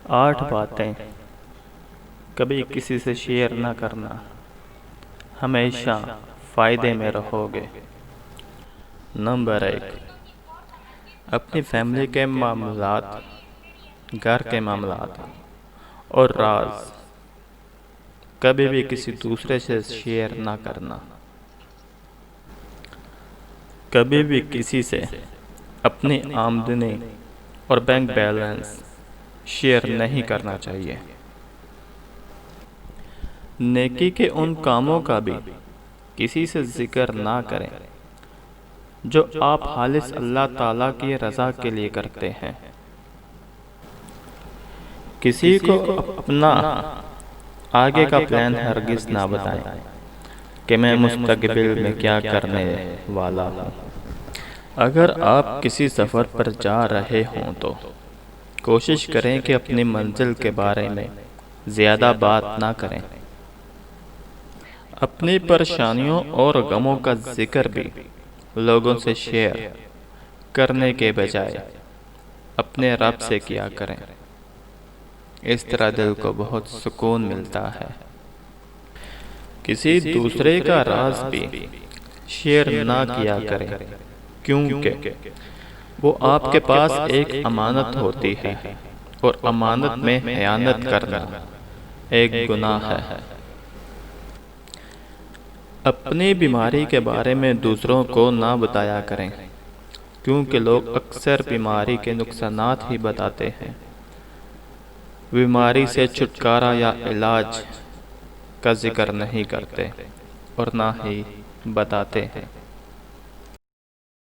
8 باتیں کبھی کسی سے شیئر نہ کرنا، ہمیشہ فائدے میں رہو گے۔ نمبر 1، اپنی فیملی کے معاملات، گھر کے معاملات اور راز کبھی بھی کسی دوسرے سے شیئر نہ کرنا۔ کبھی بھی کسی سے اپنی آمدنی اور بینک بیلنس شیئر نہیں کرنا چاہیے۔ نیکی کے ان کاموں کا بھی کسی سے ذکر نہ کریں جو آپ خالص اللہ تعالیٰ کی رضا کے لیے کرتے ہیں۔ کسی کو اپنا آگے کا پلان ہرگز نہ بتائیں کہ میں مستقبل میں کیا کرنے والا ہوں۔ اگر آپ کسی سفر پر جا رہے ہوں تو کوشش کریں کہ اپنی منزل کے بارے میں زیادہ بات نہ کریں۔ اپنی پریشانیوں اور غموں کا ذکر بھی لوگوں سے شیئر کرنے کے بجائے اپنے رب سے کیا کریں۔ اس طرح دل کو بہت سکون ملتا ہے۔ کسی دوسرے کا راز بھی شیئر نہ کیا کریں، کیونکہ وہ آپ کے پاس ایک امانت ہوتی ہے اور امانت میں خیانت کرنا ایک گناہ ہے۔ اپنی بیماری کے بارے میں دوسروں کو نہ بتایا کریں، کیونکہ لوگ اکثر بیماری کے نقصانات ہی بتاتے ہیں، بیماری سے چھٹکارا یا علاج کا ذکر نہیں کرتے اور نہ ہی بتاتے ہیں۔